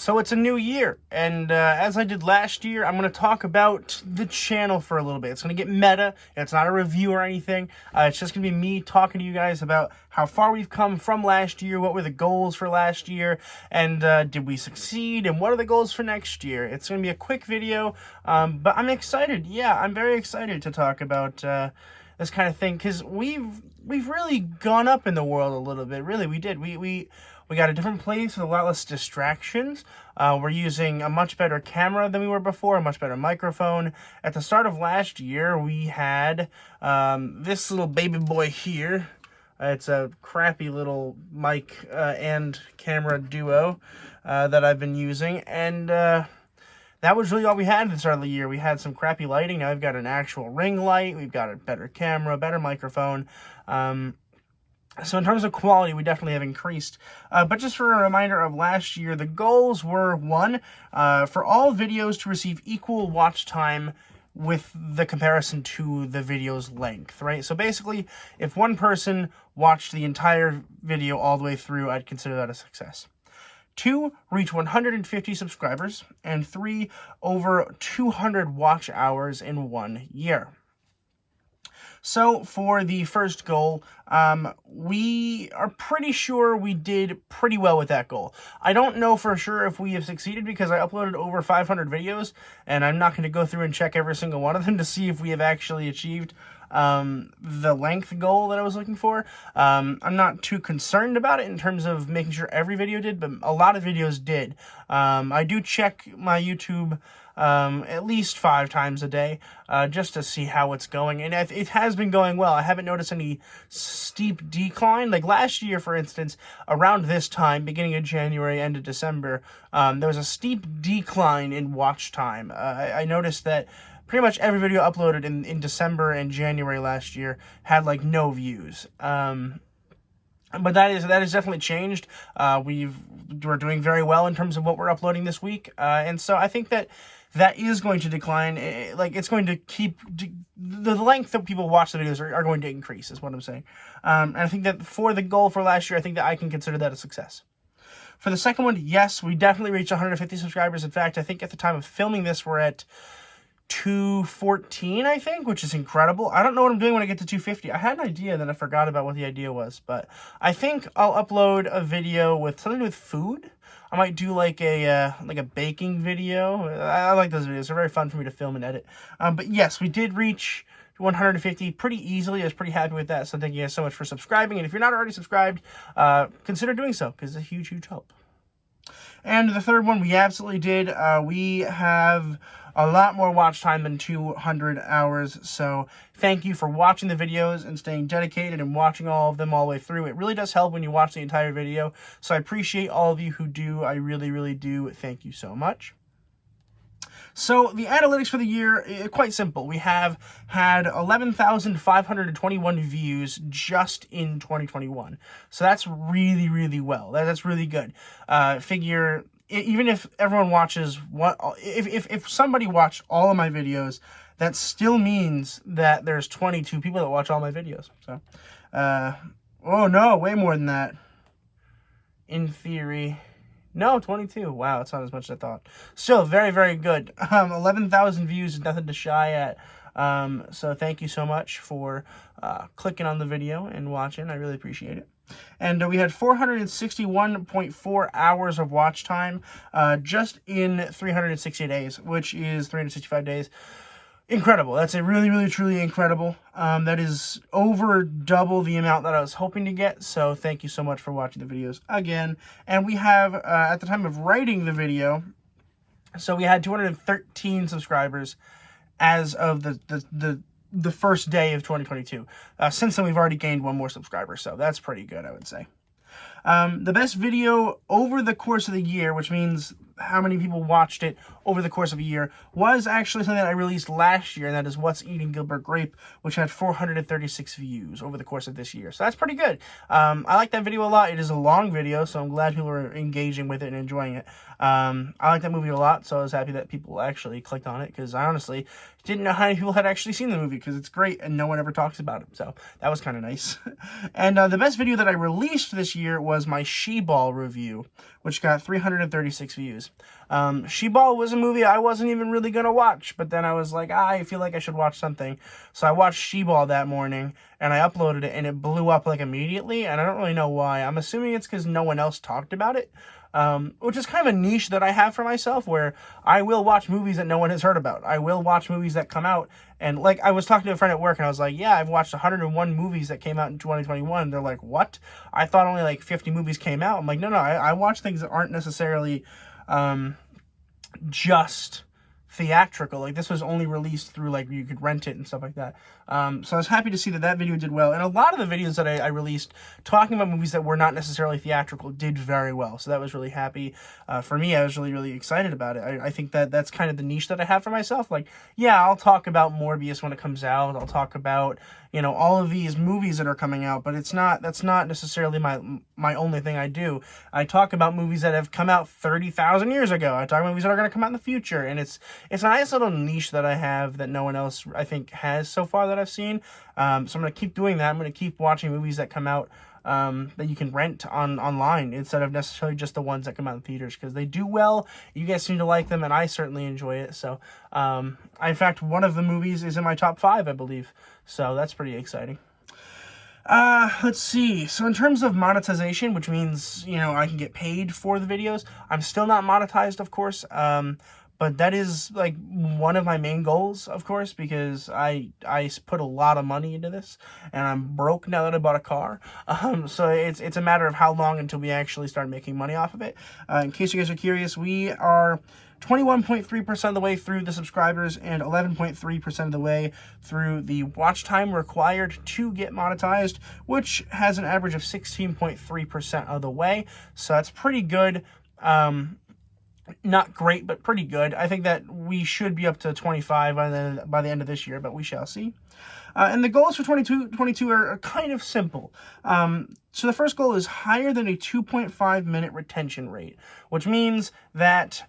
So it's a new year, and as I did last year, I'm going to talk about the channel for a little bit. It's going to get meta. It's not a review or anything. It's just going to be me talking to you guys about how far we've come from last year, what were the goals for last year, and did we succeed, and what are the goals for next year. It's going to be a quick video, but I'm excited. Yeah, I'm very excited to talk about this kind of thing, because we've really gone up in the world a little bit. Really, we did. We got a different place with a lot less distractions. We're using a much better camera than we were before, a much better microphone. At the start of last year, we had this little baby boy here. It's a crappy little mic and camera duo that I've been using, and that was really all we had at the start of the year. We had some crappy lighting. Now we've got an actual ring light. We've got a better camera, better microphone. So in terms of quality, we definitely have increased. But just for a reminder of last year, the goals were, one, for all videos to receive equal watch time with the comparison to the video's length, right? So basically, if one person watched the entire video all the way through, I'd consider that a success. 2, reach 150 subscribers. And 3, over 200 watch hours in 1 year. So for the first goal, we are pretty sure we did pretty well with that goal. I don't know for sure if we have succeeded because I uploaded over 500 videos, and I'm not going to go through and check every single one of them to see if we have actually achieved the length goal that I was looking for. I'm not too concerned about it in terms of making sure every video did, but a lot of videos did. I do check my YouTube at least 5 times a day, just to see how it's going, and it has been going well. I haven't noticed any steep decline. Like last year, for instance, around this time, beginning of January, end of December, there was a steep decline in watch time. I noticed that pretty much every video uploaded in December and January last year had like no views. But that is definitely changed. We're doing very well in terms of what we're uploading this week, and so I think that is going to decline. Like, it's going to keep the length that people watch the videos are going to increase, is what I'm saying. And I think that for the goal for last year, I think that I can consider that a success. For the second one, yes, we definitely reached 150 subscribers. In fact, I think at the time of filming this, we're at 214, I think, which is incredible. I don't know what I'm doing when I get to 250. I had an idea, then I forgot about what the idea was, but I think I'll upload a video with something with food. I might do like a baking video. I like those videos. They're very fun for me to film and edit. But yes, we did reach 150 pretty easily. I was pretty happy with that. So thank you guys so much for subscribing. And if you're not already subscribed, consider doing so, because it's a huge, huge help. And the third one, we absolutely did. We have a lot more watch time than 200 hours. So thank you for watching the videos and staying dedicated and watching all of them all the way through. It really does help when you watch the entire video. So I appreciate all of you who do. I really, really do. Thank you so much. So the analytics for the year is quite simple. We have had 11,521 views just in 2021. So that's really, really well. That's really good. Figure, even if everyone watches if somebody watched all of my videos, that still means that there's 22 people that watch all my videos. So, oh no, way more than that. In theory. No, 22. Wow, it's not as much as I thought. Still, very, very good. 11,000 views is nothing to shy at. So thank you so much for clicking on the video and watching. I really appreciate it. And we had 461.4 hours of watch time just in 360 days, which is 365 days. Incredible. That's a really, really, truly incredible. That is over double the amount that I was hoping to get. So thank you so much for watching the videos again. And we have, at the time of writing the video, so we had 213 subscribers as of the first day of 2022. Since then, we've already gained 1 more subscriber. So that's pretty good, I would say. The best video over the course of the year, which means how many people watched it over the course of a year, was actually something that I released last year, and that is What's Eating Gilbert Grape, which had 436 views over the course of this year. So that's pretty good. I like that video a lot. It is a long video, so I'm glad people are engaging with it and enjoying it. I like that movie a lot, so I was happy that people actually clicked on it, because I honestly didn't know how many people had actually seen the movie, because it's great and no one ever talks about it. So that was kind of nice. And the best video that I released this year was my She Ball review, which got 336 views. She-Ball was a movie I wasn't even really going to watch, but then I was like, I feel like I should watch something. So I watched She-Ball that morning, and I uploaded it, and it blew up like immediately, and I don't really know why. I'm assuming it's because no one else talked about it. Which is kind of a niche that I have for myself, where I will watch movies that no one has heard about. I will watch movies that come out, and like I was talking to a friend at work, and I was like, yeah, I've watched 101 movies that came out in 2021. They're like, what? I thought only like 50 movies came out. I'm like, no, I watch things that aren't necessarily just theatrical. Like, this was only released through, like, you could rent it and stuff like that. So I was happy to see that that video did well. And a lot of the videos that I released talking about movies that were not necessarily theatrical did very well. So that was really happy. For me, I was really, really excited about it. I think that that's kind of the niche that I have for myself. Like, yeah, I'll talk about Morbius when it comes out. I'll talk about, you know, all of these movies that are coming out, but that's not necessarily my only thing I do. I talk about movies that have come out 30,000 years ago. I talk about movies that are going to come out in the future, and it's a nice little niche that I have that no one else, I think, has so far that I've seen. So I'm going to keep doing that. I'm going to keep watching movies that come out that you can rent online instead of necessarily just the ones that come out in theaters, because they do well. You guys seem to like them, and I certainly enjoy it. So, in fact, one of the movies is in my top 5, I believe. So that's pretty exciting. Let's see. So in terms of monetization, which means, you know, I can get paid for the videos, I'm still not monetized, of course. But that is, like, one of my main goals, of course, because I put a lot of money into this, and I'm broke now that I bought a car. So it's a matter of how long until we actually start making money off of it. In case you guys are curious, we are 21.3% of the way through the subscribers and 11.3% of the way through the watch time required to get monetized, which has an average of 16.3% of the way. So that's pretty good. Not great, but pretty good. I think that we should be up to 25 by the end of this year, but we shall see. And the goals for 2022 are kind of simple. So the first goal is higher than a 2.5 minute retention rate, which means that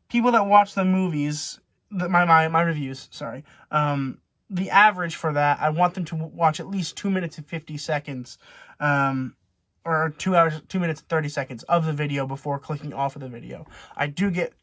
people that watch the movies, my reviews, sorry, the average for that, I want them to watch at least 2 minutes and 50 seconds, or 2 minutes and 30 seconds of the video before clicking off of the video. I do get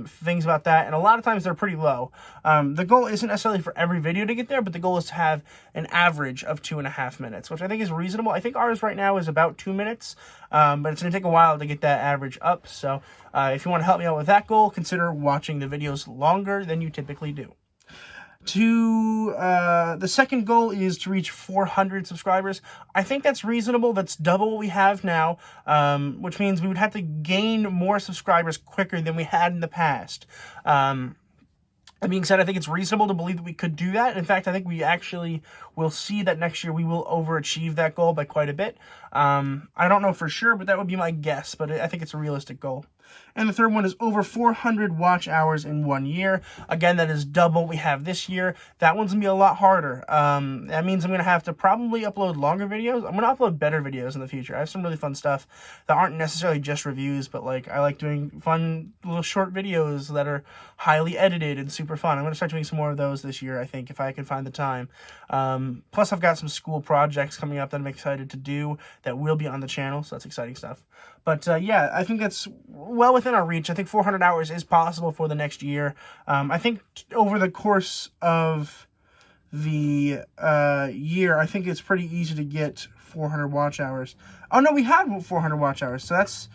things about that, and a lot of times they're pretty low. The goal isn't necessarily for every video to get there, but the goal is to have an average of 2.5 minutes, which I think is reasonable. I think ours right now is about 2 minutes, but it's going to take a while to get that average up. So if you want to help me out with that goal, consider watching the videos longer than you typically do. The second goal is to reach 400 subscribers. I think that's reasonable. That's double what we have now, which means we would have to gain more subscribers quicker than we had in the past. That being said, I think it's reasonable to believe that we could do that. In fact, I think we actually will see that next year we will overachieve that goal by quite a bit. I don't know for sure, but that would be my guess, but I think it's a realistic goal. And the third one is over 400 watch hours in 1 year. Again, that is double what we have this year. That one's going to be a lot harder. That means I'm going to have to probably upload longer videos. I'm going to upload better videos in the future. I have some really fun stuff that aren't necessarily just reviews, but like I like doing fun little short videos that are highly edited and super fun. I'm going to start doing some more of those this year, I think, if I can find the time. Plus, I've got some school projects coming up that I'm excited to do that will be on the channel, so that's exciting stuff. But yeah, I think that's well within our reach. I think 400 hours is possible for the next year. I think over the course of the year, I think it's pretty easy to get 400 watch hours. Oh no, we had 400 watch hours, so that's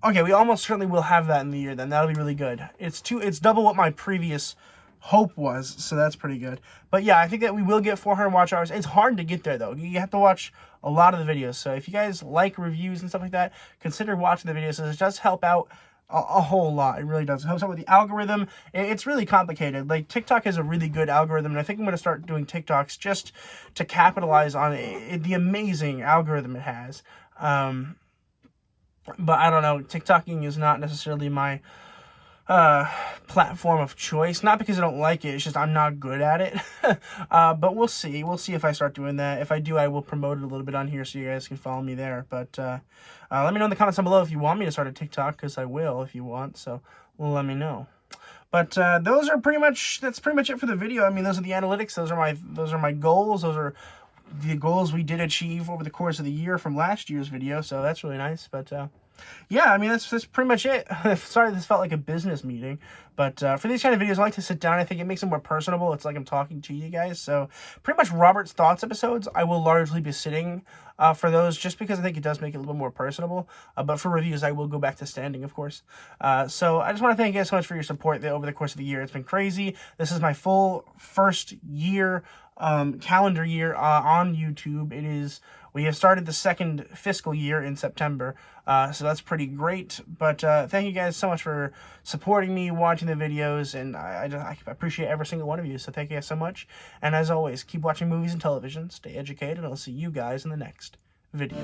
okay. We almost certainly will have that in the year. Then that'll be really good. It's double what my previous hope was, so that's pretty good. But yeah, I think that we will get 400 watch hours. It's hard to get there though. You have to watch a lot of the videos. So if you guys like reviews and stuff like that, consider watching the videos. So it does help out a whole lot. It really does. It helps out with the algorithm. It's really complicated. Like, TikTok has a really good algorithm, and I think I'm going to start doing TikToks just to capitalize on the amazing algorithm it has. But I don't know. TikToking is not necessarily my platform of choice. Not because I don't like it, it's just I'm not good at it. But we'll see. We'll see if I start doing that. If I do, I will promote it a little bit on here so you guys can follow me there. But let me know in the comments down below if you want me to start a TikTok, because I will if you want. So let me know. But that's pretty much it for the video. I mean, those are the analytics. Those are my goals. Those are the goals we did achieve over the course of the year from last year's video. So that's really nice. But yeah, I mean, that's pretty much it. Sorry, this felt like a business meeting, but for these kind of videos, I like to sit down. I think it makes them more personable. It's like I'm talking to you guys. So pretty much Robert's Thoughts episodes, I will largely be sitting for those, just because I think it does make it a little more personable. But for reviews, I will go back to standing, of course. So I just want to thank you guys so much for your support over the course of the year. It's been crazy. This is my full first year, calendar year on YouTube. We have started the second fiscal year in September, so that's pretty great. But thank you guys so much for supporting me, watching the videos, and I appreciate every single one of you, so thank you guys so much. And as always, keep watching movies and television, stay educated, and I'll see you guys in the next video.